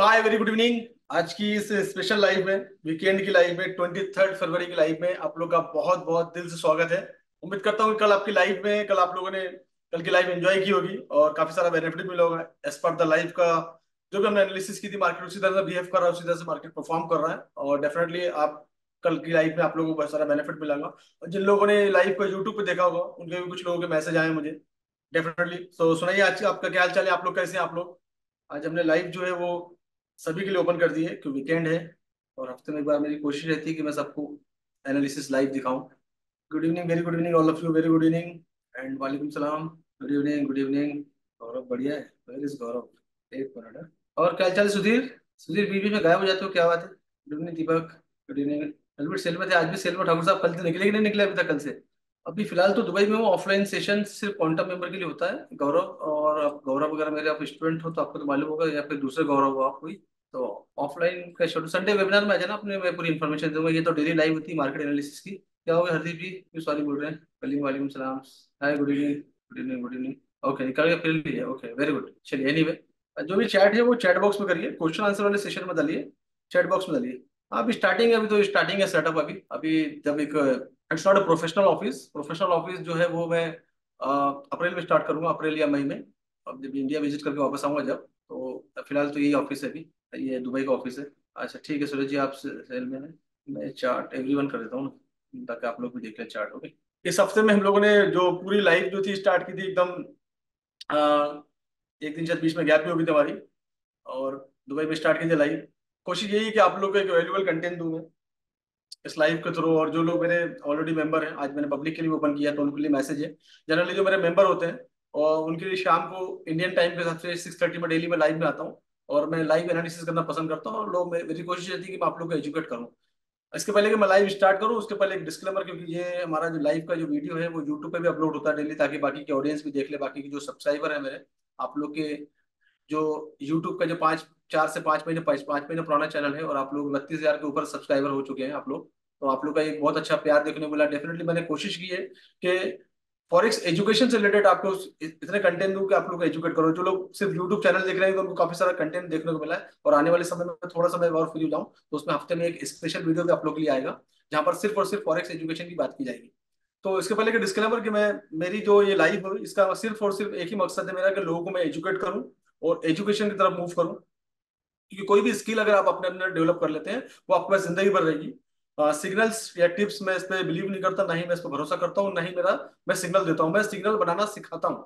हाय, very good evening. आज की इस स्पेशल लाइव में, वीकेंड की लाइव में, 23 फरवरी की लाइव में आप लोग का बहुत बहुत दिल से स्वागत है। उम्मीद करता हूँ कि कल आपकी लाइव में, कल आप लोगों ने कल की लाइव एंजॉय की होगी और काफी सारा बेनिफिट मिला होगा एज पर द लाइव का। जो भी हमने एनालिसिस की थी, मार्केट उसी तरह से बिहेव कर रहा है, उसी तरह से मार्केट परफॉर्म कर रहा है और डेफिनेटली आप कल की लाइव में आप लोगों को बहुत सारा बेनिफिट मिलेगा। और जिन लोगों ने लाइव को यूट्यूब पे देखा होगा उनके भी कुछ लोगों के मैसेज आए मुझे डेफिनेटली। तो सुनाइए, आज आपका क्या हाल चाल है, आप लोग कैसे हैं आप लोग। आज हमने लाइव जो है वो सभी के लिए ओपन कर दी है क्योंकि वीकेंड है और हफ्ते में एक बार मेरी कोशिश रहती है कि मैं सबको एनालिसिस लाइव दिखाऊं। Good evening, very good evening all of you, very good evening and वालेकुम सलाम। Good evening, good evening. Gaurav बढ़िया है, वेर इज गौरव, एक मिनट है। और क्या हाल चाल है सुधीर? सुधीर बीच बीच में गायब हो जाते हो, क्या बात है? गुड इवनिंग दीपक, गुड इवनिंग। कल भी सेल में थे, आज भी सेल में। ठाकुर साहब कल से निकले कि नहीं निकले अभी तक कल से? अभी फिलहाल तो दुबई में हूँ। ऑफलाइन सेशन सिर्फ क्वांटम मेंबर के लिए होता है गौरव। और आप गौरव वगैरह मेरे आप स्टूडेंट हो तो आपको तो मालूम होगा, या फिर दूसरे गौरव हो आप कोई। तो ऑफलाइन का शेड्यूल संडे वेबिनार में आ जाना अपने, मैं पूरी इन्फॉर्मेशन दूंगा। ये तो डेली लाइव होती है मार्केट एनालिसिस की। क्या हो गया हरदीप जी, क्यों सॉरी बोल रहे हैं? कलीम वालेकुम सलाम। Hi, good evening, good evening, good evening. Okay, निकल गया फिर लिया। Okay, very good. चलिए एनीवे, जो भी चैट है वो चैट बॉक्स में करिए, क्वेश्चन आंसर वाले सेशन में डालिए, चैट बॉक्स में डालिए। अभी स्टार्टिंग है, अभी तो स्टार्टिंग है सेटअप। अभी अभी जब एक, it's not a professional office. Professional office जो है वो मैं अप्रैल में स्टार्ट करूंगा, अप्रैल या मई में। अब जब इंडिया विजिट करके वापस आऊंगा जब, तो फिलहाल तो यही ऑफिस है अभी। ये दुबई का ऑफिस है। अच्छा ठीक है सूरज जी, आप सेल में हैं। मैं चार्ट एवरीवन कर देता हूँ ना, ताकि आप लोग भी देख लें चार्ट। ओके, इस हफ्ते में हम लोगों ने जो पूरी लाइव जो थी स्टार्ट की थी एकदम, एक दिन शायद बीच में गैप भी होगी थी हमारी, और दुबई में स्टार्ट की थी लाइव। कोशिश यही है कि आप लोग को एक वैल्यूबल कंटेंट दूं मैं इस लाइव के थ्रू। और जो लोग मेरे ऑलरेडी मेंबर हैं, आज मैंने पब्लिक के लिए ओपन किया तो उनके लिए मैसेज है। जनरली जो मेरे मेंबर होते हैं और उनके लिए शाम को इंडियन टाइम के हिसाब से 6:30 में डेली में लाइव में आता हूँ और मैं लाइव एनालिसिस करना पसंद करता हूँ। और लोग मेरी कोशिश रहती है कि मैं आप लोग को एजुकेट करूँ। इसके पहले कि मैं लाइव स्टार्ट करूँ उसके पहले एक डिस्क्लेमर, क्योंकि ये हमारा जो लाइव का जो वीडियो है वो यूट्यूब पे भी अपलोड होता है डेली, ताकि बाकी के ऑडियंस भी देख ले, बाकी के जो सब्सक्राइबर है मेरे, आप लोग के जो यूट्यूब का जो 4 से 5 महीने 5 महीने पुराना चैनल है और आप लोग 32,000 के ऊपर सब्सक्राइबर हो चुके हैं आप लोग। तो आप लोग का एक बहुत अच्छा प्यार देखने को मिला। डेफिनेटली मैंने कोशिश की है कि फॉरेक्स एजुकेशन से रिलेटेड आपको इतने कंटेंट दूं कि आप लोग को एजुकेट करो। जो लोग सिर्फ यूट्यूब चैनल देख रहे हैं तो उनको काफी सारा कंटेंट देखने को मिला है, और आने वाले समय में थोड़ा सा मैं और फ्री हो जाऊं तो उसमें हफ्ते में एक स्पेशल वीडियो भी आप लोग के लिए आएगा, जहां पर सिर्फ और सिर्फ फॉरेक्स एजुकेशन की बात की जाएगी। तो इसके पहले कि डिस्क्लेमर कि मैं, मेरी जो ये लाइव है इसका सिर्फ और सिर्फ एक ही मकसद है मेरा, कि लोगों को मैं एजुकेट करूं और एजुकेशन की तरफ मूव करूं। क्योंकि कोई भी स्किल अगर आप अपने अंदर डेवलप कर लेते हैं वो आपके पास जिंदगी भर रहेगी। सिग्नल्स या टिप्स मैं इस पे बिलीव नहीं करता, ना ही मैं इस पर भरोसा करता हूँ, ना ही मेरा मैं सिग्नल देता हूँ। मैं सिग्नल बनाना सिखाता हूँ।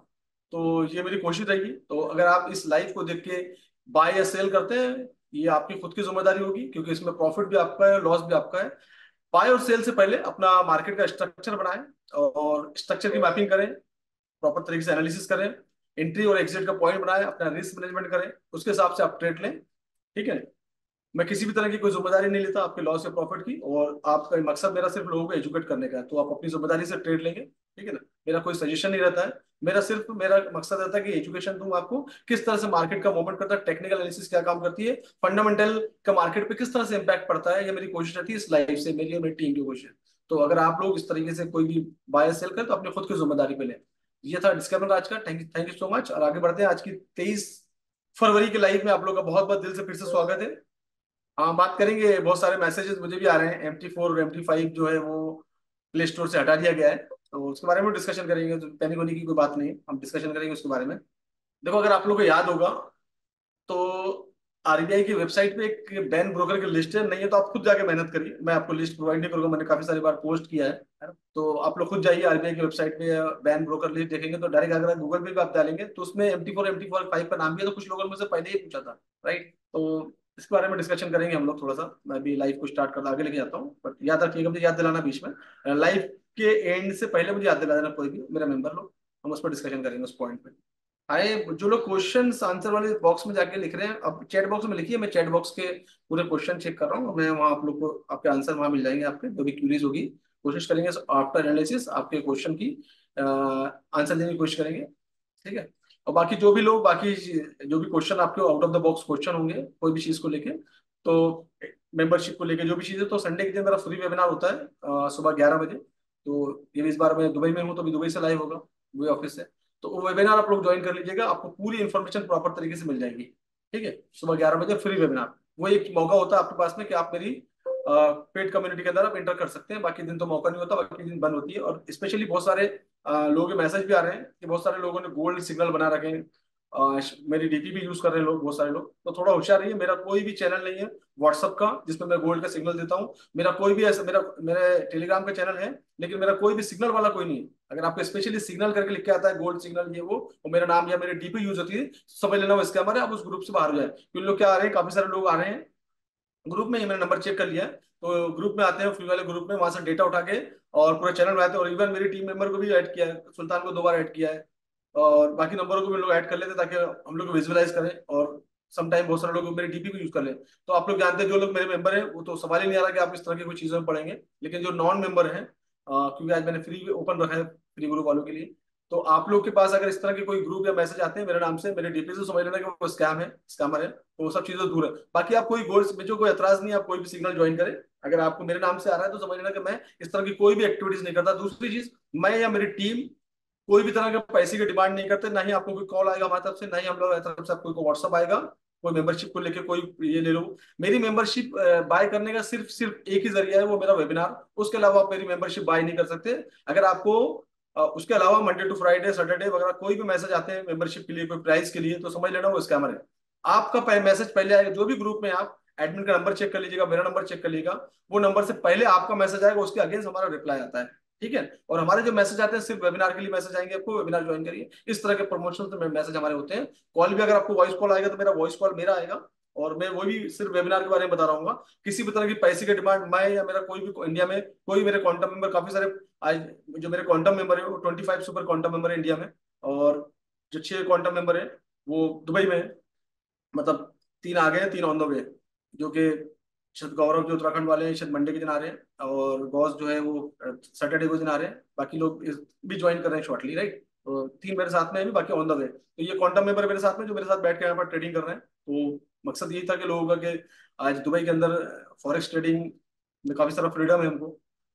तो ये मेरी कोशिश रहेगी। तो अगर आप इस लाइव को देख के बाय या सेल करते हैं, ये आपकी खुद की जिम्मेदारी होगी, क्योंकि इसमें प्रॉफिट भी आपका है, लॉस भी आपका है। बाय और सेल से पहले अपना मार्केट का स्ट्रक्चर बनाएं और स्ट्रक्चर की मैपिंग करें, प्रॉपर तरीके से एनालिसिस करें, एंट्री और एग्जिट का पॉइंट बनाएं, अपना रिस्क मैनेजमेंट करें, उसके हिसाब से आप ट्रेड लें। ठीक है। मैं किसी भी तरह की कोई जिम्मेदारी नहीं लेता आपके लॉस या प्रॉफिट की, और आपका मकसद मेरा सिर्फ लोगों को एजुकेट करने का है, तो आप अपनी जिम्मेदारी से ट्रेड लेंगे। ठीक है ना। मेरा कोई सजेशन नहीं रहता है, मेरा मकसद रहता है कि एजुकेशन दूं आपको, किस तरह से मार्केट का मूवमेंट करता है, टेक्निकल एनालिसिस क्या काम करती है, फंडामेंटल का मार्केट पे किस तरह से इंपैक्ट पड़ता है। ये मेरी कोशिश रहती है इस लाइफ से, मेरी और मेरी टीम की कोशिश है। तो अगर आप लोग इस तरीके से कोई भी बाय सेल करें तो अपनी खुद की जिम्मेदारी पे लें। ये था डिस्क्लेमर आज का। थैंक यू सो मच, और आगे बढ़ते हैं। आज की 23 फरवरी के लाइव में आप लोग का बहुत बहुत दिल से फिर से स्वागत है। हाँ, बात करेंगे। बहुत सारे मैसेजेस मुझे भी आ रहे हैं, MT4 और MT5 जो है वो प्ले स्टोर से हटा दिया गया है, तो उसके बारे में डिस्कशन करेंगे। तो पैनिक होने की कोई बात नहीं है, हम डिस्कशन करेंगे उसके बारे में। देखो, अगर आप लोगों को याद होगा तो आरबीआई की वेबसाइट पे एक बैन ब्रोकर की लिस्ट है। नहीं है तो आप खुद जाके मेहनत करिए, मैं आपको लिस्ट प्रोवाइड नहीं करूंगा, मैंने काफी सारी बार पोस्ट किया है ना? तो आप लोग खुद जाइए आरबीआई की वेबसाइट पे, बैन ब्रोकर लिस्ट देखेंगे तो डायरेक्ट, अगर गूगल पे भी आप डालेंगे तो उसमें MT4 MT5 का नाम भी है। तो कुछ लोगों ने मुझसे पहले ही पूछा था, राइट? तो इसके बारे में डिस्कशन करेंगे हम लोग थोड़ा सा। मैं भी लाइव को स्टार्ट करता आगे लेके जाता हूँ, बट याद रखिएगा, मुझे याद दिलाना बीच में, लाइव के एंड से पहले मुझे याद दिला देना कोई भी मेरा मेंबर लोग, हम उस पर डिस्कशन करेंगे उस पॉइंट पे। आए जो लोग क्वेश्चंस आंसर वाले बॉक्स में जाके लिख रहे हैं, अब चैट बॉक्स में लिखिए। मैं चैट बॉक्स के पूरे क्वेश्चन चेक कर रहा हूँ, मैं वहाँ आप लोग को आपके आंसर वहाँ मिल जाएंगे। आपके जो भी क्यूरीज होगी कोशिश करेंगे आफ्टर एनालिसिस आपके क्वेश्चन की आंसर देने की कोशिश करेंगे। ठीक है। और बाकी जो भी लोग, बाकी जो भी क्वेश्चन आपके out of the box question होंगे कोई भी चीज को लेके, तो मेंबरशिप को लेके जो भी चीज़ है, तो संडे के दिन मेरा फ्री वेबिनार होता है सुबह 11 बजे। तो ये भी, इस बार मैं दुबई में हूँ तो भी दुबई से लाइव होगा, दुबई ऑफिस से। तो वो वेबिनार आप लोग ज्वाइन कर लीजिएगा, आपको पूरी इन्फॉर्मेशन प्रॉपर तरीके से मिल जाएगी। ठीक है, सुबह 11 बजे फ्री वेबिनार। वो एक मौका होता है आपके पास में कि आप मेरी पेड कम्युनिटी के अंदर आप इंटर कर सकते हैं। बाकी दिन तो मौका नहीं होता, बाकी दिन बंद होती है। और स्पेशली बहुत सारे लोगों के मैसेज भी आ रहे हैं कि बहुत सारे लोगों ने गोल्ड सिग्नल बना रखे हैं। मेरी डीपी भी यूज कर रहे हैं लोग, बहुत सारे लोग। तो थोड़ा होशियार रहिए। मेरा कोई भी चैनल नहीं है व्हाट्सअप का जिसमें मैं गोल्ड का सिग्नल देता हूँ। मेरा कोई भी ऐसा, मेरा मेरे टेलीग्राम का चैनल है, लेकिन मेरा कोई भी सिग्नल वाला कोई नहीं है। अगर आपको स्पेशली सिग्नल करके लिख के आता है गोल्ड सिग्नल ये वो, और मेरा नाम या मेरी डीपी यूज होती है, समझ लेना वो स्कैमर है। आप उस ग्रुप से बाहर हो जाए, क्योंकि लोग क्या आ रहे हैं, काफी सारे लोग आ रहे हैं ग्रुप में। ही मैंने नंबर चेक कर लिया है, तो ग्रुप में आते हैं, फ्री वाले ग्रुप में, वहां से डेटा उठा के और पूरा चैनल बनाते हैं। और इवन मेरी टीम मेंबर को भी ऐड किया है, सुल्तान को 2 बार ऐड किया है, और बाकी नंबरों को भी लोग ऐड कर लेते हैं ताकि हम लोग विजुअलाइज करें। और समटाइम बहुत सारे लोग मेरी डीपी भी यूज कर लें। तो आप लोग जानते हैं, जो लोग मेरे मेंबर हैं वो तो सवाल ही नहीं आ रहा कि आप इस तरह की कोई चीजों में पढ़ेंगे। लेकिन जो नॉन मेंबर हैं, क्योंकि आज मैंने फ्री ओपन रखा है फ्री ग्रुप वालों के लिए, तो आप लोग के पास अगर इस तरह के कोई ग्रुप या मैसेज आते हैं मेरे नाम से, मेरे डीपी से, समझ लेना कि वो स्कैम है, स्कैमर है। तो वो सब चीजें दूर है। बाकी आप कोई गोल्स में जो कोई एतराज नहीं है, आप कोई भी सिग्नल ज्वाइन करें। अगर आपको मेरे नाम से आ रहा है तो समझ लेना कि मैं इस तरह की कोई भी एक्टिविटीज नहीं करता। दूसरी चीज, मैं या मेरी टीम कोई भी तरह के पैसे की डिमांड नहीं करते। ना ही आपको कोई कॉल आएगा हमारी तरफ से, ना ही हम लोग हमारी तरफ से आपको कोई व्हाट्सअप आएगा कोई मेंबरशिप को लेके कोई ये ले लो। मेरी मेंबरशिप बाय करने का सिर्फ सिर्फ एक ही जरिया है, वो मेरा वेबिनार। उसके अलावा आप मेरी मेंबरशिप बाय नहीं कर सकते। अगर आपको उसके अलावा मंडे टू फ्राइडे सैटरडे वगैरह कोई भी मैसेज आते हैं मेंबरशिप के लिए, कोई प्राइस के लिए, तो समझ लेना वो स्कैमर है। आपका मैसेज पहले आएगा, जो भी ग्रुप में आप एडमिन का नंबर चेक कर लीजिएगा, मेरा नंबर चेक कर लीजिएगा, वो नंबर से पहले आपका मैसेज आएगा, उसके अगेंस्ट हमारा रिप्लाई आता है। ठीक है, और हमारे जो मैसेज आते हैं सिर्फ वेबिनार के लिए मैसेज आएंगे आपको, वेबिनार ज्वाइन करिए, इस तरह के प्रमोशन मैसेज हमारे होते हैं। कॉल भी अगर आपको वॉइस कॉल आएगा तो मेरा वॉइस कॉल मेरा आएगा, और मैं वो भी सिर्फ वेबिनार के बारे में बता रहा हूँ। किसी भी तरह की पैसे की डिमांड मैं या मेरा कोई भी इंडिया में कोई मेरे क्वांटम मेंबर काफी सारे आज, जो मेरे क्वांटम मेंबर है वो 25 सुपर क्वांटम मेंबर है इंडिया में। और जो 6 क्वांटम मेंबर है वो दुबई में है। मतलब 3 आ गए हैं, 3 ऑन द वे, जो कि शायद गौरव जो उत्तराखंड वाले हैं शायद मंडे के दिन आ रहे हैं, और बॉस जो है वो सैटरडे को दिन आ रहे हैं। बाकी लोग भी ज्वाइन कर रहे हैं शॉर्टली, राइट। तो 3 मेरे साथ में है, भी बाकी ऑन द वे। तो ये क्वांटम मेंबर मेरे साथ में, जो मेरे साथ बैठ के यहाँ पर ट्रेडिंग कर रहे हैं। तो मकसद यही था कि लोगों का कि आज दुबई के अंदर फॉरेक्स ट्रेडिंग में काफी सारा फ्रीडम है हमको।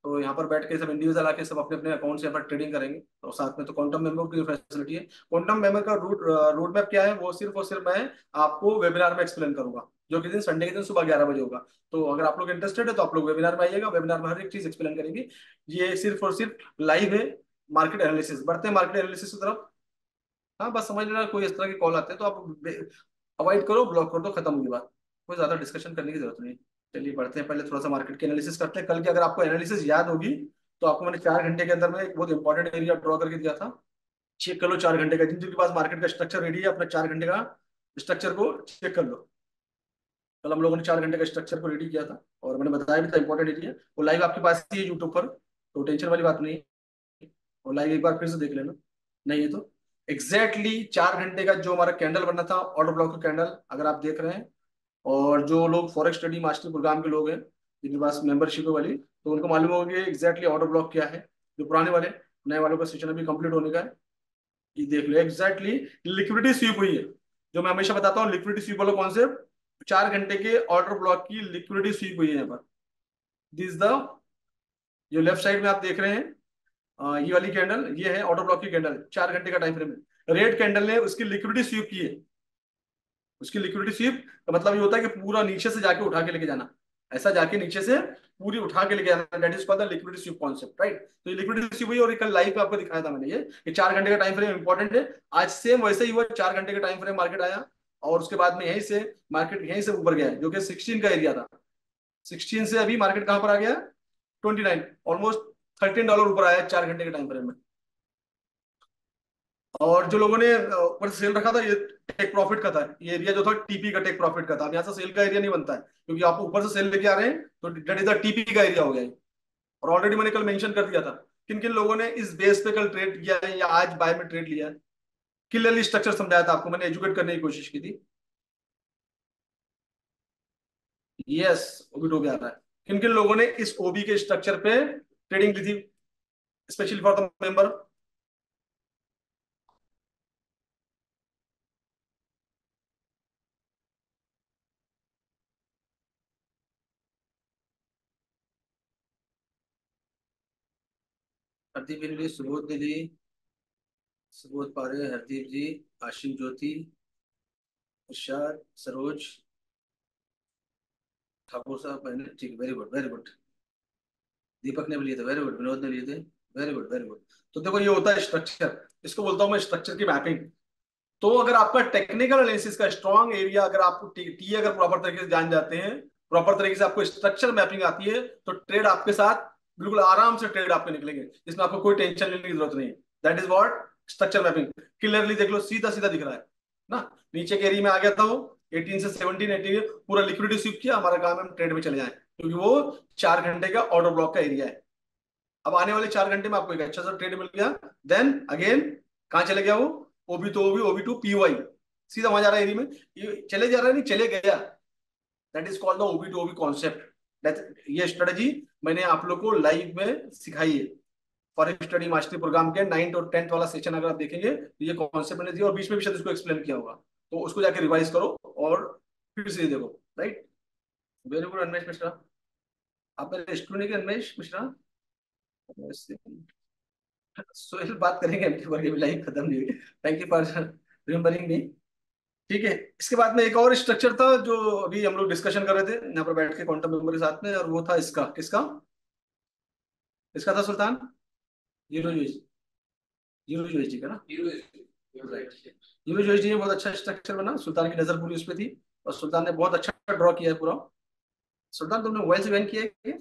तो यहाँ पर बैठ के सब इंडिविजुअल आके सब अपने अपने अकाउंट से यहाँ पर ट्रेडिंग करेंगे, और साथ में तो क्वांटम मेंबर की फैसिलिटी है। क्वांटम मेंबर का रोड मैप क्या है, वो सिर्फ और सिर्फ मैं आपको वेबिनार में एक्सप्लेन करूंगा, जो कि दिन संडे के दिन सुबह 11 बजे होगा। तो अगर आप लोग इंटरेस्टेड है तो आप लोग वेबिनार में आइएगा, वेबिनार में हर एक चीज एक्सप्लेन करेंगे। ये सिर्फ और सिर्फ लाइव है। मार्केट एनालिसिस, बढ़ते हैं मार्केट एनालिसिस की तरफ। हाँ, बस समझ लेना कोई इस तरह के कॉल आते हैं तो आप अवॉइड करो, ब्लॉक कर दो, खत्म हुई बात। कोई ज्यादा डिस्कशन करने की जरूरत नहीं। चलिए बढ़ते हैं, पहले थोड़ा सा मार्केट की एनालिसिस करते हैं। कल की अगर आपको एनालिसिस याद होगी तो आपको मैंने 4 घंटे के अंदर में एक बहुत इंपॉर्टेंट एरिया ड्रॉ करके दिया था। चेक कर लो 4 घंटे का, जिन जिनके पास मार्केट का स्ट्रक्चर रेडी है अपना 4 घंटे का स्ट्रक्चर को चेक कर लो। कल हम लोगों ने 4 घंटे का स्ट्रक्चर को रेडी किया था, और मैंने बताया भी था इंपॉर्टेंट एरिया। वो लाइव आपके पास ही है यूट्यूब पर, तो टेंशन वाली बात नहीं है। और लाइव एक बार फिर से देख लेना। नहीं है तो एग्जैक्टली 4 घंटे का जो हमारा कैंडल बनना था, ऑर्डर ब्लॉक का कैंडल, अगर आप देख रहे हैं। और जो लोग फॉरेक्स स्टडी मास्टर प्रोग्राम के लोग हैं जिनके पास मेंबरशिप है वाली, तो उनको मालूम होगा कि एग्जैक्टली ऑर्डर ब्लॉक क्या है। जो पुराने वाले, नए वालों का सेशन अभी कंप्लीट होने का है। ये देख लो एग्जैक्टली लिक्विडिटी स्वीप हुई है। जो मैं हमेशा बताता हूँ लिक्विडिटी स्वीप वाला कॉन्सेप्ट, 4 घंटे के ऑर्डर ब्लॉक की लिक्विडिटी स्वीप हुई है यहाँ पर। दिस द, जो लेफ्ट साइड में आप देख रहे हैं, ये वाली कैंडल, ये है ऑर्डर ब्लॉक की कैंडल 4 घंटे का टाइम फ्रेम है। रेड कैंडल ने उसकी लिक्विडिटी स्वीप की है। उसकी लिक्विडिटी स्वीप का मतलब ये होता है कि पूरा नीचे से जाके उठा के लेके जाना। ऐसा जाके नीचे से पूरी उठा के लेके जाना, that is called the liquidity SVEEP concept, right. तो ये लिक्विडिटी स्वीप हुई, और ये कल लाइव पे आपको दिखाया था मैंने ये 4 घंटे का टाइम फ्रेम इंपॉर्टेंट है। आज सेम वैसे ही हुआ, 4 घंटे का टाइम फ्रेम मार्केट आया, और उसके बाद में यहीं से मार्केट यहीं से ऊपर गया है, जो कि 16 का एरिया था। 16 से अभी मार्केट कहां पर आ गया, 29, ऑलमोस्ट $13 ऊपर आया है 4 घंटे के टाइम फ्रेम में। और जो लोगों ने ऊपर से सेल रखा था, ये टेक प्रॉफिट का था। ये एरिया जो था टीपी का, टेक प्रॉफिट का था। अब यहाँ से सेल का एरिया नहीं बनता है, क्योंकि आप ऊपर से सेल लेके आ रहे हैं, तो डेट इज द टीपी का एरिया हो गया है। और ऑलरेडी मैंने कल मेंशन कर दिया था किन किन लोगों ने इस बेस पे कल ट्रेड किया है या आज बाय में ट्रेड लिया है। क्लियरली स्ट्रक्चर समझाया था आपको, मैंने एजुकेट करने की कोशिश की थी। यस, ओबी टू भी आ रहा है। किन किन लोगों ने इस ओबी के स्ट्रक्चर पे ट्रेडिंग ली थी, specially for the member. Hardeep Delhi, Subodh Delhi, Subodh पारे, हरदीप जी, आशिम ज्योति, इरशाद, सरोज, ठाकुर साहब, मैंने, ठीक है, वेरी गुड वेरी गुड। दीपक ने भी लिए थे, वेरी गुड, विनोद ने लिए थे, वेरी गुड वेरी गुड। तो देखो ये होता है स्ट्रक्चर, इसको बोलता हूँ मैं स्ट्रक्चर की मैपिंग। तो अगर आपका टेक्निकल एनालिसिस का स्ट्रॉन्ग एरिया, अगर आपको टी अगर प्रॉपर तरीके से जान जाते हैं, प्रॉपर तरीके से आपको स्ट्रक्चर मैपिंग आती है, तो ट्रेड आपके साथ बिल्कुल आराम से ट्रेड आपके निकलेंगे, जिसमें आपको कोई टेंशन लेने की जरूरत नहीं है। That is what structure mapping. Clearly देख लो, सीधा सीधा दिख रहा है ना। नीचे के एरिया में आ गया था वो 18 से 17, 18 पूरा लिक्विडिटी स्वीप किया, हमारा काम है हम ट्रेड में चले जाएं, क्योंकि वो 4 घंटे का ऑर्डर ब्लॉक का एरिया है। अब आने वाले 4 घंटे में आपको एक अच्छा सा ट्रेड मिल गया, देन अगेन कहाँ चले गया वो, ओबी तो ओबी, ओबी टू पीवाई, सीधा वहां जा रहा है एरिया में, ये चले जा रहा है, नहीं चले गया। That is called the OB to OB concept. ये स्ट्रेटजी मैंने आप लोग को लाइव में सिखाई है, फॉरेक्स स्टडी मास्टरी प्रोग्राम के 9th और 10th वाला सेशन अगर आप देखेंगे तो ये कॉन्सेप्ट मैंने दिया, और बीच में भी शायद इसको एक्सप्लेन किया होगा, तो उसको जाके रिवाइज करो और फिर से ये देखो। Right, very good Anvesh Mishra, आप मेरे स्टूडेंट के अन्वेश मिश्रा। सोहेल, बात करेंगे एमटी पर, लाइफ खत्म नहीं हुई। थैंक यू फॉर रिमेम्बरिंग मी। ठीक है, इसके बाद में एक और स्ट्रक्चर था जो अभी हम लोग डिस्कशन कर रहे थे यहाँ पर बैठ के क्वांटम मेंबर के साथ में, और वो था इसका, किसका, इसका था सुल्तान, जीरो यूएस, जीरो यूएसडी का ना, राइट। जीरो यूएसडी में बहुत अच्छा स्ट्रक्चर बना, सुल्तान की नजर पूरी उस पर थी, और सुल्तान ने बहुत अच्छा ड्रॉ किया है पूरा। सुल्तान तुमने मोबाइल से ज्वाइन किया है क्या?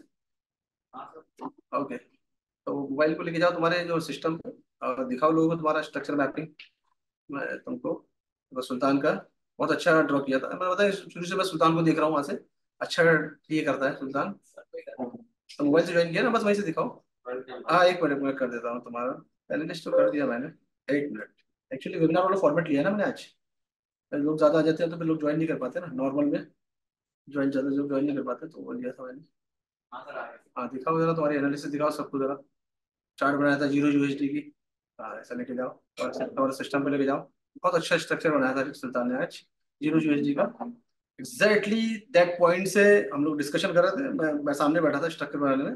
ओके, तो मोबाइल को लेके जाओ तुम्हारे जो सिस्टम पे, और दिखाओ लोगों को तुम्हारा स्ट्रक्चर मैपिंग। मैं तुमको तो सुल्तान का बहुत अच्छा ड्रॉ किया था, मैं बताया शुरू से मैं सुल्तान को देख रहा हूँ वहां से, अच्छा ये करता है सुल्तान। तो मोबाइल से ज्वाइन किया ना, बस वहीं से दिखाओ। हाँ, एक मिनट मैं कर देता हूँ तुम्हारा, पहले लिस्ट तो कर दिया मैंने, एक मिनट। एक्चुअली वेबिनार वाला फॉर्मेट लिया है ना मैंने आज, लोग ज्यादा आ जाते हैं तो फिर लोग ज्वाइन नहीं कर पाते ना, नॉर्मल में ज्वाइन ज्यादा लोग ज्वाइन नहीं कर पाते, तो वो लिया था मैंने। हाँ दिखाओ जरा, तुम्हारी एनालिसिस दिखाओ सबको जरा, चार्ट बनाया था जीरो यूएसडी की। हाँ ऐसा लेके जाओ, और सिस्टम पे लेके जाओ। बहुत अच्छा स्ट्रक्चर बनाया था सुल्तान ने आज जीरो यूएसडी का। एग्जैक्टली दैट पॉइंट से हम लोग डिस्कशन कर रहे थे, मैं सामने बैठा था स्ट्रक्चर बनाने में,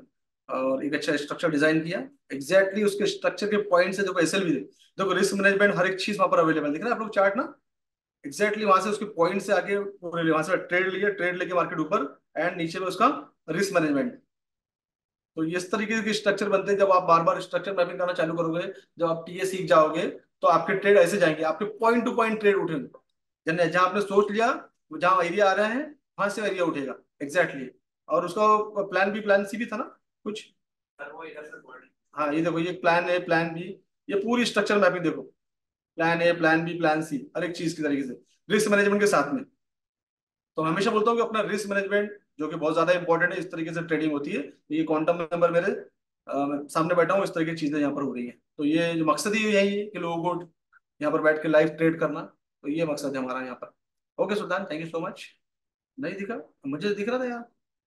और एक अच्छा स्ट्रक्चर डिजाइन किया। एग्जैक्टली उसके स्ट्रक्चर के पॉइंट से देखो, एसएल भी देखो, रिस्क मैनेजमेंट हर एक चीज वहां पर अवेलेबल दिख रहा है आप लोग चार्ट ना। एग्जैक्टली वहां से उसके पॉइंट से आगे पूरे वहां से ट्रेड लिए, ट्रेड लेके मार्केट ऊपर, एंड नीचे में उसका रिस्क मैनेजमेंट। तो इस तरीके के स्ट्रक्चर बनते हैं, जब आप बार बार स्ट्रक्चर मैपिंग करना चालू करोगे, जब आप टीए सीख जाओगे, तो आपके ट्रेड ऐसे जाएंगे, आपके पॉइंट टू पॉइंट ट्रेड उठेंगे। जहाँ जहाँ आपने सोच लिया, जहाँ एरिया आ रहा है वहां से एरिया उठेगा एग्जैक्टली। और उसका प्लान बी प्लान सी भी था ना कुछ। हाँ ये देखो, ये प्लान ए प्लान बी, ये पूरी स्ट्रक्चर मैपिंग देखो, plan A plan B plan C, हर एक चीज की तरीके से रिस्क मैनेजमेंट के साथ में। तो मैं हमेशा बोलता हूँ कि अपना रिस्क मैनेजमेंट जो कि बहुत ज्यादा इंपॉर्टेंट है, इस तरीके से ट्रेडिंग होती है। ये क्वांटम मेंबर मेरे मैं सामने बैठा हूँ, इस तरीके की चीजें यहाँ पर हो रही है, तो ये जो मकसद ही यही है कि लोगों को यहाँ पर बैठ के लाइव ट्रेड करना, तो ये मकसद है हमारा यहाँ पर। Okay Sultan, thank you so much. नहीं दिखा, मुझे दिख रहा था यार,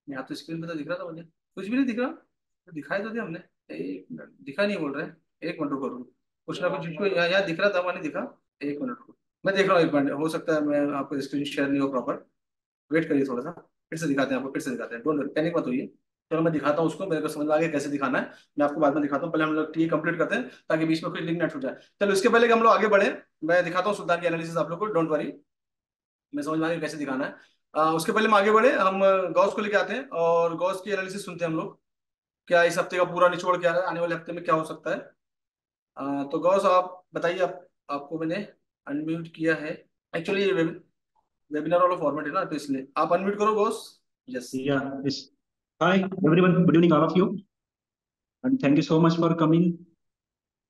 यहाँ तो स्क्रीन पे तो दिख रहा था मुझे, कुछ भी नहीं दिख रहा, तो दिखाई तो दिया हमने। एक मिनट, दिखा नहीं बोल रहे, एक मिनट रुको रुको, कुछ ना कुछ जिसको यहाँ यहाँ दिख रहा था वहाँ नहीं दिखा। एक मिनट रुको, मैं देख रहा हूँ, एक मिनट, हो सकता है मैं आपको स्क्रीन शेयर नहीं हो प्रॉपर, वेट करिए थोड़ा सा, फिर से दिखाते हैं आपको, फिर से दिखाते हैं, डोंट पैनिक मत होइए। चलो मैं दिखाता हूँ उसको, मेरे को समझ में आ गया कैसे दिखाना है, मैं आपको बाद में दिखाता हूँ, पहले हम लोग टी कंप्लीट करते हैं ताकि बीच में कोई लिंक ना छूट जाए। चलो इसके पहले कि हम लोग आगे बढ़े, मैं दिखाता हूँ सुल्तान की एनालिसिस आप लोग को, डोंट वरी, मैं समझ में आ गया कैसे दिखाना है। उसके पहले हम आगे बढ़े, हम गॉस को लेके आते हैं और गॉस की एनालिसिस सुनते हैं हम लोग, क्या इस हफ्ते का पूरा निचोड़ क्या है, आने वाले हफ्ते में क्या हो सकता है। तो गौस आप बताइए, आप, आपको मैंने अनम्यूट किया है, एक्चुअली ये वेबिनार वाला फॉर्मेट है ना, तो इसलिए आप अनम्यूट करो Gaus. Yes. Yeah, yes. Hi, everyone. Good evening, all of you, and thank you so much for coming.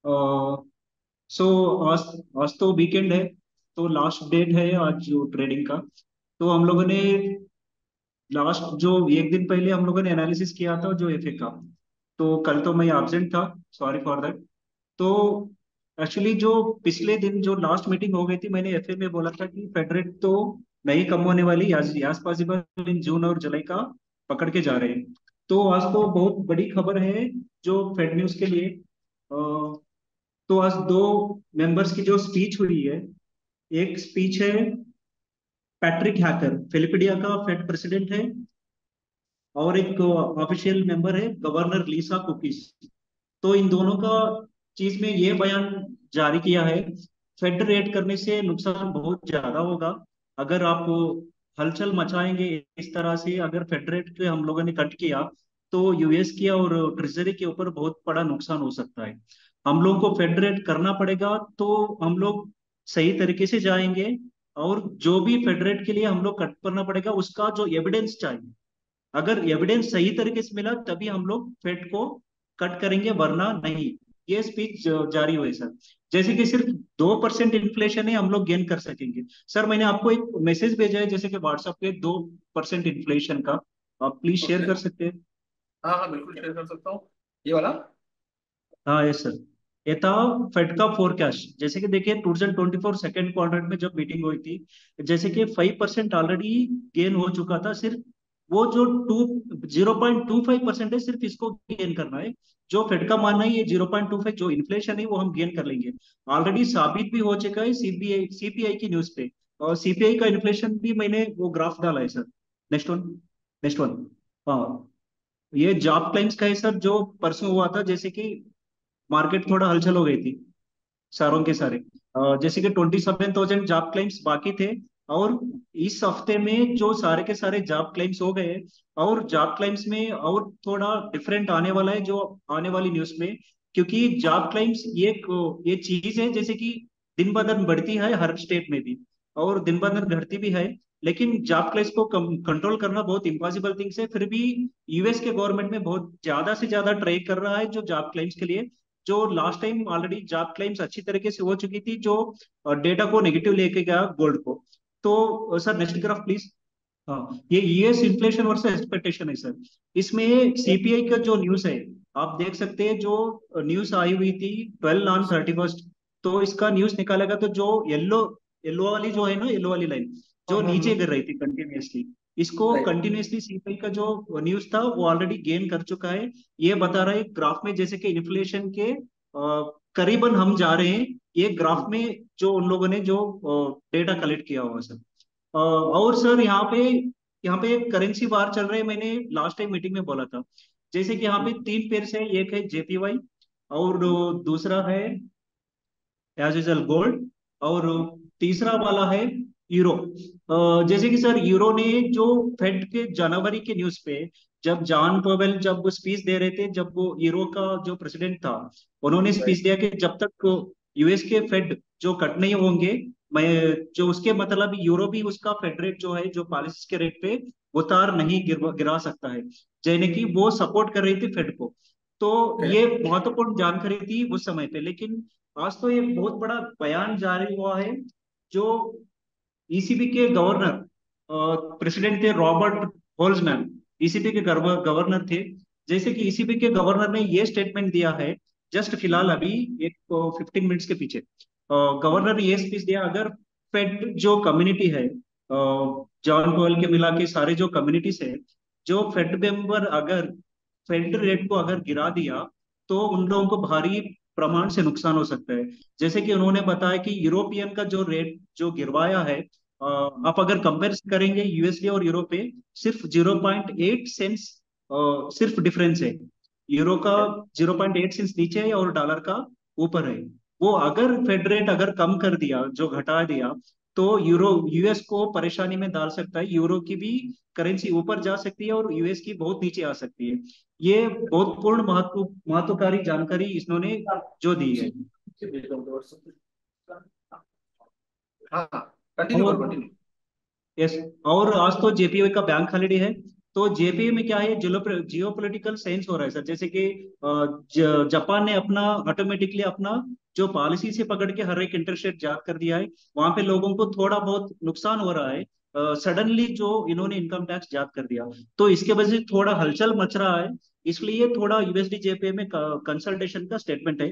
Uh, so आज आज तो वीकेंड है, तो लास्ट डेट है आज जो ट्रेडिंग का। तो हम लोगों ने लास्ट जो एक दिन पहले हम लोगों ने एनालिसिस किया था जो एफए का। तो कल तो मैं एब्सेंट था, सॉरी फॉर दैट। तो एक्चुअली जो पिछले दिन जो लास्ट मीटिंग हो गई थी, मैंने एफए में बोला था कि फेड रेट तो नहीं कम होने वाली, एज पॉसिबल इन जून और जुलाई का पकड़ के जा रहे हैं। तो आज तो बहुत बड़ी खबर है जो फेड न्यूज के लिए। तो आज दो मेंबर्स की जो स्पीच हुई है, एक स्पीच है पैट्रिक हैकर, फिलिपिडिया का फेड प्रेसिडेंट है, और एक ऑफिशियल मेंबर है गवर्नर लीसा कुकीज। तो इन दोनों का चीज में ये बयान जारी किया है, फेड रेट करने से नुकसान बहुत ज्यादा होगा, अगर आप हलचल मचाएंगे इस तरह से, अगर फेड रेट के हम लोगों ने कट किया तो यूएस की और ट्रेजरी के ऊपर बहुत बड़ा नुकसान हो सकता है। हम लोगों को फेड रेट करना पड़ेगा, तो हम लोग सही तरीके से जाएंगे, और जो भी फेड रेट के लिए हम लोग कट करना पड़ेगा उसका जो एविडेंस चाहिए, अगर एविडेंस सही तरीके से मिला तभी हम लोग फेड को कट करेंगे, वरना नहीं। ये स्पीच जारी हुए सर। जैसे कि सिर्फ 2% इन्फ्लेशन है, हम लोग गेन कर सकेंगे। सर मैंने आपको एक मैसेज भेजा है, जैसे कि व्हाट्सएप पे 2% इन्फ्लेशन का, आप प्लीज शेयर ओके। कर सकते हैं। हाँ हाँ, बिल्कुल शेयर कर सकता हूँ। ये वाला। हाँ यस सर। ये था फेड का फोरकास्ट। जैसे कि देखिए 2024 सेकेंड क्वार्टर में जब मीटिंग हुई थी, जैसे कि 5% ऑलरेडी गेन हो चुका था। सिर्फ वो जो 0.25% है, सिर्फ इसको गेन करना है। जो फेड का मानना है ये 0.25 जो इन्फ्लेशन है वो हम गेन कर लेंगे। ऑलरेडी साबित भी हो चुका है सीपीआई की न्यूज पे। और सीपीआई का इन्फ्लेशन भी मैंने वो ग्राफ डाला है sir. Next one. Next one. हाँ, ये जॉब क्लेम्स का है सर, जो परसों हुआ था। जैसे कि मार्केट थोड़ा हलचल हो गई थी, सारों के सारे। जैसे कि 27,000 जॉब क्लेम्स बाकी थे, और इस हफ्ते में जो सारे के सारे जॉब क्लेम्स हो गए। और जॉब क्लेम्स में और थोड़ा डिफरेंट आने वाला है जो आने वाली न्यूज में, क्योंकि जॉब क्लेम्स ये चीज है जैसे कि दिन ब दिन बढ़ती है हर स्टेट में भी, और दिन ब दिन घटती भी है। लेकिन जॉब क्लेम्स को कंट्रोल करना बहुत इम्पॉसिबल थिंग्स है। फिर भी यूएस के गवर्नमेंट में बहुत ज्यादा से ज्यादा ट्राई कर रहा है जो जॉब क्लेम्स के लिए। जो last time already job claims अच्छी तरीके से हो चुकी थी, जो डेटा को नेगेटिव लेके गया गोल्ड को। तो सर नेक्स्ट ग्राफ प्लीज। हाँ, ये यूएस इन्फ्लेशन वर्सेस एक्सपेक्टेशन है सर। इसमें सीपीआई का जो न्यूज है, आप देख सकते हैं, जो न्यूज आई हुई थी 12 on 31st। तो इसका न्यूज निकालेगा तो जो येलो येलो वाली जो है ना, येलो वाली लाइन जो नीचे गिर रही थी कंटिन्यूअसली, इसको राइट। कंटिन्यूअसली सीपीआई का जो न्यूज था वो ऑलरेडी गेन कर चुका है। ये बता रहा है ग्राफ में, जैसे कि इन्फ्लेशन के करीबन हम जा रहे हैं, ये ग्राफ में जो उन लोगों ने जो डेटा कलेक्ट किया हुआ सर। और सर यहाँ पे करेंसी बार चल रहे हैं, मैंने लास्ट टाइम मीटिंग में बोला था। जैसे कि यहाँ पे तीन पेयर है, एक है जेपीवाई, और दूसरा है एज यूजल गोल्ड, और तीसरा वाला है यूरो। जैसे कि सर यूरो ने जो फेड के जनवरी के न्यूज पे, जब जॉन पोवेल जब स्पीच दे रहे थे, जब वो यूरो का जो प्रेसिडेंट था, उन्होंने स्पीच राइट। दिया कि जब तक यूएस के फेड जो कट नहीं होंगे, मैं जो उसके मतलब यूरो भी उसका फेड रेट जो है जो पॉलिसी के रेट पे उतार नहीं गिरा सकता है। यानी कि वो सपोर्ट कर रही थी फेड को। तो ओके। ये महत्वपूर्ण जानकारी थी उस समय पे। लेकिन आज तो एक बहुत बड़ा बयान जारी हुआ है। जो ईसीबी के गवर्नर प्रेसिडेंट थे रॉबर्ट होल्जमैन, ईसीबी के गवर्नर थे। जैसे कि ईसीबी के गवर्नर ने ये स्टेटमेंट दिया है जस्ट फिलहाल अभी एक 15 मिनट्स के पीछे। गवर्नर ने ये स्पीच दिया, अगर फेड जो कम्युनिटी है, जॉन पोल के मिला के सारे जो कम्युनिटीज है, जो फेड मेंबर अगर फेड रेट को अगर गिरा दिया तो उन लोगों को भारी प्रमाण से नुकसान हो सकता है। जैसे कि उन्होंने बताया कि यूरोपियन का जो रेट जो गिरवाया है, आप अगर कंपेयर करेंगे यूएसडी और यूरो पे, सिर्फ 0.8 सेंट्स सिर्फ डिफरेंस है। यूरो का 0.8 सेंट्स नीचे है और डॉलर का ऊपर है। वो अगर फेड रेट अगर कम कर दिया, जो घटा दिया, तो यूरो यूएस को परेशानी में डाल सकता है। यूरो की भी करेंसी ऊपर जा सकती है और यूएस की बहुत नीचे आ सकती है। ये बहुत पूर्ण महत्वकारी जानकारी इन्होंने जो दी है। हाँ हाँ, कंटिन्यू करो, और कंटिन्यू। यस, और आज तो जेपीओ का बैंक हॉलिडे है। तो जेपीओ में क्या है, जियो पोलिटिकल साइंस हो रहा है सर। जैसे कि जापान ने अपना ऑटोमेटिकली अपना जो पॉलिसी से पकड़ के हर एक इंटरेस्ट रेट जारी कर दिया है। वहां पे लोगों को थोड़ा बहुत नुकसान हो रहा है, सडनली जो इन्होंने इनकम टैक्स जारी कर दिया। तो इसके वजह से थोड़ा हलचल मच रहा है। इसलिए थोड़ा यूएसडी जेपीए में कंसल्टेशन का स्टेटमेंट है,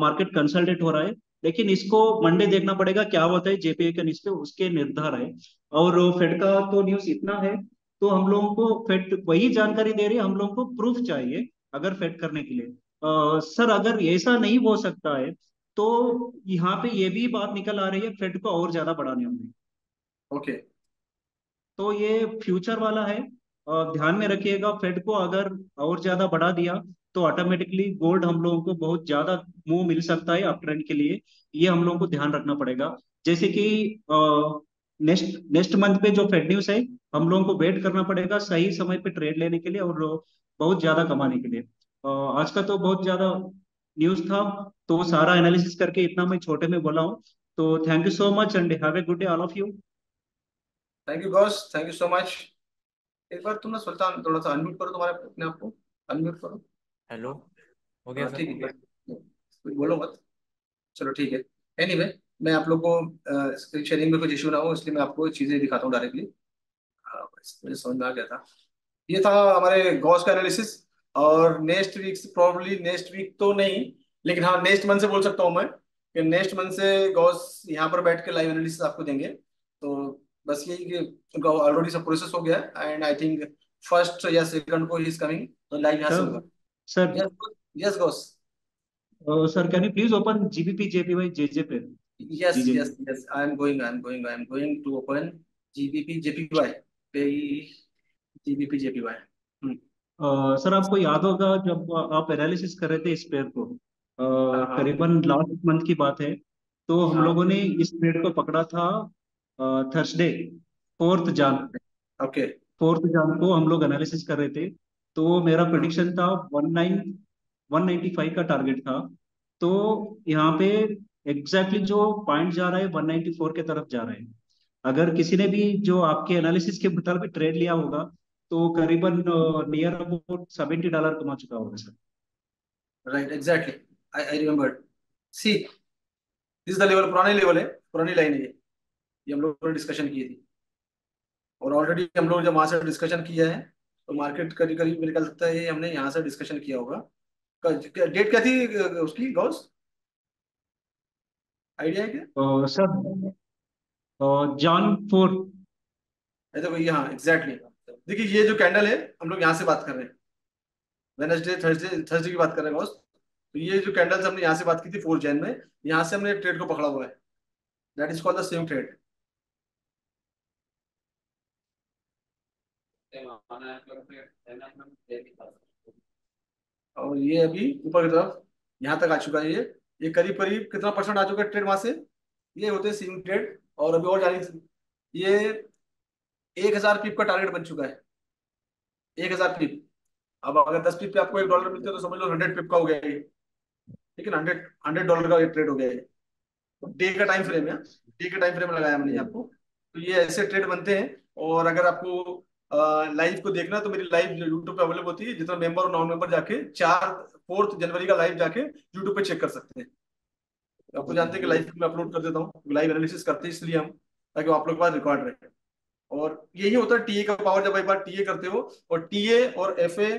मार्केट कंसल्टेट हो रहा है। लेकिन इसको मंडे देखना पड़ेगा क्या होता है जेपीए के न्यूज पे, उसके निर्धार है। और फेड का तो न्यूज इतना है। तो हम लोगों को फेड वही जानकारी दे रही है, हम लोगों को प्रूफ चाहिए अगर फेड करने के लिए। सर अगर ऐसा नहीं हो सकता है तो यहाँ पे ये भी बात निकल आ रही है फेड को और ज्यादा बढ़ाने होंगे। ओके। तो ये फ्यूचर वाला है, ध्यान में रखिएगा। फेड को अगर और ज्यादा बढ़ा दिया तो ऑटोमेटिकली गोल्ड हम लोगों को बहुत ज्यादा मुंह मिल सकता है अप ट्रेंड के लिए। ये हम लोगों को ध्यान रखना पड़ेगा। जैसे कि नेक्स्ट नेक्स्ट मंथ पे जो फेड न्यूज है, हम लोगों को वेट करना पड़ेगा सही समय पे ट्रेड लेने के लिए और बहुत ज्यादा कमाने के लिए। आज का तो बहुत ज्यादा न्यूज था, तो वो सारा एनालिसिस करके इतना मैं छोटे में बोला हूँ। तो thank you so much and have a good day all of you. Thank you boss, thank you so much. एक बार तुम ना सुल्तान थोड़ा सा अनम्यूट करो, तुम्हारे अपने आप को अनम्यूट करो। हेलो। हो गया हाँ सर। ठीक है, कोई बोलो मत। चलो ठीक है। एनीवे, मैं आप लोग को स्क्रीन शेयरिंग में कुछ इशू ना हो इसलिए मैं आपको चीज़ें दिखाता हूँ डायरेक्टली। मुझे समझ में आ गया था। ये था हमारे गॉस का एनालिसिस। और next week probably, next week तो नहीं, लेकिन हाँ नेक्स्ट मंथ से बोल सकता हूँ मैं कि नेक्स्ट मंथ से गॉस यहाँ पर बैठ के लाइव एनालिसिस आपको देंगे। तो बस यही कि उनका ऑलरेडी सब प्रोसेस हो गया है एंड आई थिंक फर्स्ट या सेकंड को ही इज कमिंग, तो लाइव यहाँ से सर होगा। सर यस, यस गॉस। Sir can you please open GBP JPY JJ पे। Yes GJ yes yes, I am going to open GBP JPY पे, जीबीपी जेपीवाई। सर आपको याद होगा जब आप एनालिसिस कर रहे थे इस पेयर को, हाँ हाँ करीबन लास्ट मंथ की बात है, तो हम हाँ। लोगों ने इस ट्रेड को पकड़ा था थर्सडे, 4 जान। ओके। 4 जान को हम लोग एनालिसिस कर रहे थे। तो मेरा हम्म। प्रिडिक्शन था 195 का टारगेट था। तो यहाँ पे एग्जैक्टली जो पॉइंट जा रहा है 194 के तरफ जा रहा है। अगर किसी ने भी जो आपके एनालिसिस के मुताबिक ट्रेड लिया होगा तो करीबन नियर अबाउट $70 कमा चुका होगा sir. Right, exactly. I remember. See, this the level, पुरानी लेवल है, पुरानी लाइन है ये हम लोगों ने डिस्कशन की थी। और ऑलरेडी हम लोग जब वहां से डिस्कशन किया है तो मार्केट करीब करीब मेरे ख्याल लगता है ये हमने यहाँ से डिस्कशन किया होगा। डेट क्या थी उसकी गॉस, आइडिया है क्या? सर जान 4। देखो ये, हाँ एग्जैक्टली। देखिए ये जो कैंडल है, हम लोग यहाँ से बात कर रहे हैं, वेनसडे थर्सडे, थर्सडे की बात कर रहे हैं बॉस। तो ये जो कैंडल्स हमने यहाँ से बात की थी 4 जैन में, यहाँ से हमने ट्रेड को पकड़ा हुआ है। That is called the same trade. और ये अभी ऊपर की तरफ यहाँ तक आ चुका है। ये करीब करीब कितना परसेंट आ चुका है ट्रेड वहां से। ये होते हैं स्विंग ट्रेड। और अभी और जानी, ये 1,000 पिप का टारगेट बन चुका है। 1,000 पिप। अब अगर 10 पिप पे आपको $1 मिलते हैं तो समझ लो 100 पिप का हो गया ये। ठीक है ना, $100 का ये ट्रेड हो गया ये। डे का टाइम फ्रेम है, डे का टाइम फ्रेम लगाया हमने आपको। तो ये ऐसे ट्रेड बनते हैं। और अगर आपको लाइव को देखना है तो मेरी लाइव यूट्यूब पे अवेलेबल होती है, जितना मेंबर और नॉन मेंबर जाके 4 जनवरी का लाइव जाके यूट्यूब पे चेक कर सकते हैं। तो आपको जानते हैं कि लाइव में अपलोड कर देता हूँ, लाइव एनालिसिस करते हैं इसलिए हम, ताकि वो आप लोग के पास रिकॉर्ड रहे। और यही होता है टीए का पावर, जब एक बार टीए करते हो और टीए और एफए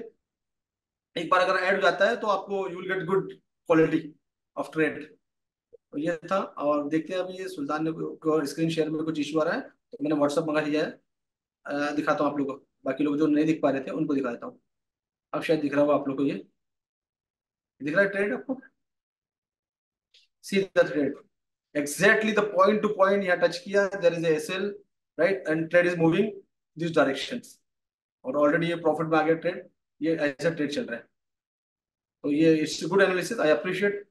एक बार अगर ऐड हो जाता है तो आपको you will get good quality of trade. तो ये था। और देखते हैं अभी ये सुल्तान ने स्क्रीन शेयर में कुछ इशू आ रहा है तो मैंने व्हाट्सअप मंगा लिया है। दिखाता हूँ आप लोगों को, बाकी लोग जो नहीं दिख पा रहे थे उनको दिखा देता हूँ। अब शायद दिख रहा होगा आप लोग को, ये दिख रहा है ट्रेड आपको? See the trade, exactly the point to point यहाँ टच किया, there is SL, right, and trade is moving this directions. और ऑलरेडी ये प्रॉफिट में आ गया ट्रेड, ये ऐसा ट्रेड चल रहा है। तो ये it's good analysis, I appreciate.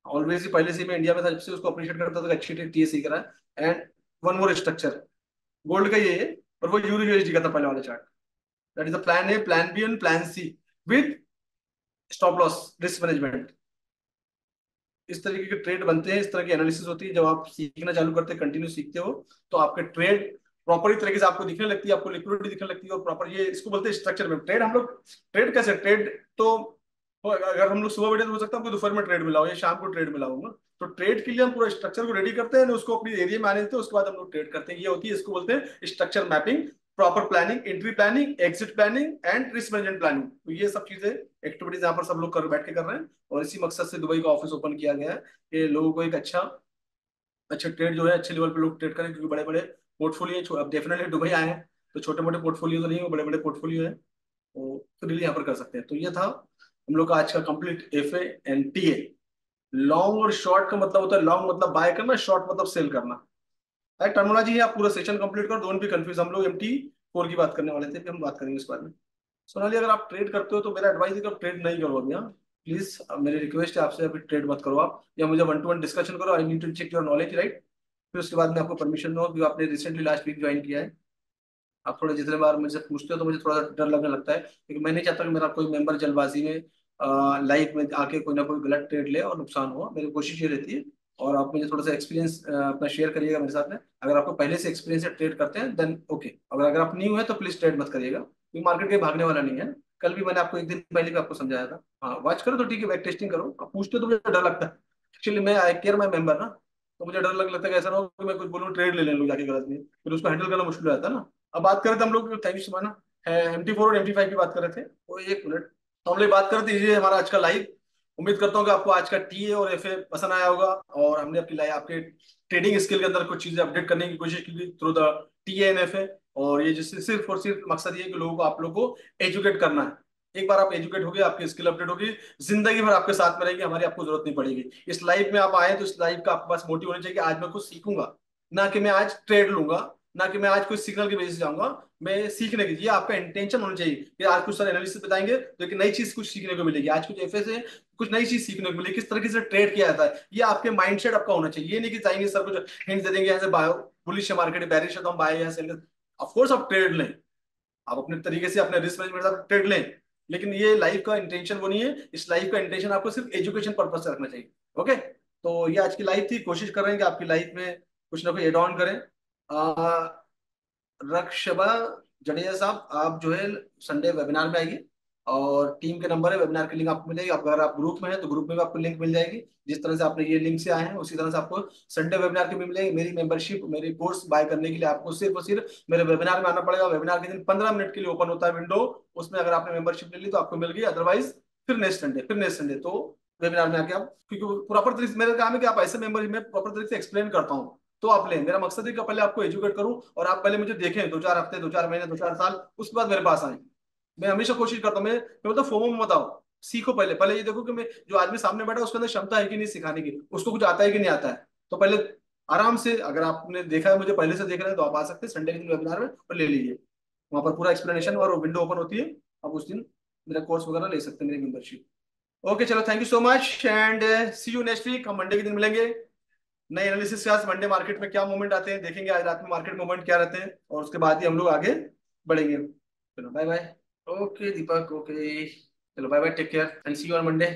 Always ही पहले से मैं इंडिया में था जब से उसको अप्रिशिएट करता था कि अच्छी टीए सीख रहा है। And one more structure, gold का ये है, और वो यूरो यूएसडी का था पहले वाला chart. That is the plan A, plan B and plan C with stop loss risk management. इस तरीके के ट्रेड बनते हैं, इस तरह की एनालिसिस होती है। जब आप सीखना चालू करते हैं, कंटिन्यू सीखते हो, तो आपके ट्रेड प्रॉपर तरीके से आपको दिखने लगती है, आपको लिक्विडिटी दिखने लगती है। और प्रॉपर ये इसको बोलते हैं स्ट्रक्चर में ट्रेड। हम लोग ट्रेड कैसे, ट्रेड तो अगर हम लोग सुबह बैठे तो हो सकता है हमको दोपहर में ट्रेड मिला हो या शाम को ट्रेड मिला होगा। तो ट्रेड के लिए हम पूरा स्ट्रक्चर को रेडी करते हैं, उसको अपनी एरिया में आने देते हैं, उसके बाद हम लोग ट्रेड करते हैं। ये होती है, इसको बोलते हैं structure mapping, proper planning, entry planning, exit planning and risk management planning. तो ये सब चीजें, एक्टिविटीज यहाँ पर सब लोग कर बैठ के कर रहे हैं। और इसी मकसद से दुबई का ऑफिस ओपन किया गया है कि लोगों को एक अच्छा अच्छा ट्रेड जो है अच्छे लेवल पे लोग ट्रेड करें, क्योंकि बड़े बड़े पोर्टफोलियो, अब डेफिनेटली दुबई आए हैं तो छोटे मोटे पोर्टफोलियो तो नहीं, वो बड़े बड़े पोर्टफोलियो है, तो फ्रीली यहाँ पर कर सकते हैं। तो ये था हम लोग का आज का complete F and T A. Long और शॉर्ट का मतलब होता है, लॉन्ग मतलब बाय करना, शॉर्ट मतलब सेल करना। टर्मिनोलॉजी है, आप पूरा सेशन कंप्लीट कर, डोंट बी कंफ्यूज। हम लोग MT4 की बात करने वाले थे, फिर हम बात करेंगे इस बारे में। सोनाली, अगर आप ट्रेड करते हो तो मेरा एडवाइस है कि आप ट्रेड नहीं करो अभी। हाँ प्लीज, मेरी रिक्वेस्ट है आपसे, अभी ट्रेड मत करो आप, या मुझे 1-to-1 डिस्कशन करो। I need to check your knowledge, right. फिर उसके बाद में आपको परमिशन दो कि आपने रिसेंटली लास्ट वीक ज्वाइन किया है। आप थोड़ा जितने बार मुझसे पूछते हो तो मुझे थोड़ा डर लगने लगता है, क्योंकि मैं नहीं चाहता कि मेरा कोई मेंबर जल्दबाजी में लाइफ में आके कोई ना कोई गलत ट्रेड ले और नुकसान हो। मेरी कोशिश ये रहती है। और आप मुझे थोड़ा सा एक्सपीरियंस अपना शेयर करिएगा मेरे साथ में। अगर आपको पहले से एक्सपीरियंस है ट्रेड करते हैं देन ओके, अगर आप न्यू है तो प्लीज ट्रेड मत करिएगा, क्योंकि मार्केट के भागने वाला नहीं है। कल भी मैंने आपको एक दिन पहले भी आपको समझाया था। हाँ, वॉच करो तो ठीक है, बैक टेस्टिंग करो। आप पूछते हो तो मुझे डर लगता है। एक्चुअली मैं आई केयर माई मेंबर ना, तो मुझे डर लगता है कि ऐसा ना हो कि मैं कुछ बोलूँ ट्रेड ले लोग जाके गलत नहीं, फिर उसको हैंडल करना मुश्किल हो जाता है ना। अब बात करें तो हम लोग, थैंक यू सुमाना, MT4 और MT5 की बात कर रहे थे। वो एक मिनट, तो हम लोग बात करते हैं ये हमारा आज का लाइव। उम्मीद करता हूँ कि आपको आज का टीए और एफए पसंद आया होगा, और हमने अपनी लाइव आपके ट्रेडिंग स्किल के अंदर कुछ चीजें अपडेट करने की कोशिश की through the TA and FA. और ये जिससे सिर्फ और सिर्फ मकसद ये है कि लोगों को, आप लोगों को एजुकेट करना है। एक बार आप एजुकेट हो गए, आपकी स्किल अपडेट होगी, जिंदगी भर आपके साथ में रहेगी, हमारी आपको जरूरत नहीं पड़ेगी। इस लाइफ में आप आए तो इस लाइफ का आपके पास मोटिव होना चाहिए कि आज मैं कुछ सीखूंगा, ना कि मैं आज ट्रेड लूंगा, ना कि मैं आज कोई सिग्नल की वजह से जाऊंगा। मैं सीखने की, ये आपका इंटेंशन होना चाहिए कि आज कुछ सारे एनालिसिस बताएंगे तो एक नई चीज कुछ सीखने को मिलेगी, आज कुछ एफए से कुछ नई चीज सीखने को मिलेगी, किस तरीके से ट्रेड किया जाता है। ये आपके माइंडसेट आपका होना चाहिए। ये नहीं कि जाएंगे सर कुछ हिंट दे देंगे, ऐसे बायो बुलिश मार्केट बैरिश है तो हम बाय या सेल। ऑफ कोर्स आप ट्रेड लें, आप अपने तरीके से अपने रिस्क मैनेजमेंट के साथ ट्रेड लें, लेकिन ये लाइफ का इंटेंशन वो नहीं है। इस लाइफ का इंटेंशन आपको सिर्फ एजुकेशन पर्पज से रखना चाहिए। ओके, तो ये आज की लाइफ थी। कोशिश कर रहे हैं कि आपकी लाइफ में कुछ ना कुछ एड ऑन करें। रक्षबा जडेजा साहब, आप जो है संडे वेबिनार में आइए, और टीम के नंबर है, वेबिनार की लिंक आपको मिलेगी। अगर आप ग्रुप में हैं तो ग्रुप में भी आपको लिंक मिल जाएगी। जिस तरह से आपने ये लिंक से आए हैं उसी तरह से आपको संडे वेबिनार की भी मिलेगी। मेरी मेंबरशिप, मेरी कोर्स बाय करने के लिए आपको सिर्फ और सिर्फ मेरे वेबिनार में आना पड़ेगा। वेबिनार के दिन 15 मिनट के लिए ओपन होता है विंडो, उसमें अगर आपने मेंबरशिप ले ली तो आपको मिल गई, अदरवाइज फिर नेक्स्ट संडे तो वेबिनार में आके आप, क्योंकि प्रॉपर तरीके से मेरा काम है कि आप ऐसे मेंबर, मैं प्रॉपर तरीके से एक्सप्लेन करता हूँ तो आप लें। मेरा मकसद है कि पहले आपको एजुकेट करूं और आप पहले मुझे देखें 2-4 हफ्ते, 2-4 महीने, 2-4 साल, उसके बाद मेरे पास आए। मैं हमेशा कोशिश करता हूँ, मैं बोलता हूँ फोमो में मत आओ, सीखो। पहले पहले ये देखो कि मैं, जो आदमी सामने बैठा है उसके अंदर क्षमता है कि नहीं सिखाने की, उसको कुछ आता है कि नहीं आता है। तो पहले आराम से, अगर आपने देखा है मुझे पहले से देख रहे हैं तो आप आ सकते हैं संडे के दिन वेबिनार में और ले लीजिए। वहां पर पूरा एक्सप्लेनेशन और विंडो ओपन होती है। आप उस दिन मेरा कोर्स वगैरह ले सकते हैं, मेरी मेंबरशिप। ओके चलो, thank you so much and see you next week. हम मंडे के दिन मिलेंगे नए एनालिसिस के साथ। मंडे मार्केट में क्या मूवमेंट आते हैं देखेंगे, आज रात में मार्केट मूवमेंट क्या रहते हैं, और उसके बाद ही हम लोग आगे बढ़ेंगे। चलो bye bye. Okay Deepak, okay, चलो bye bye, take care and see you on Monday.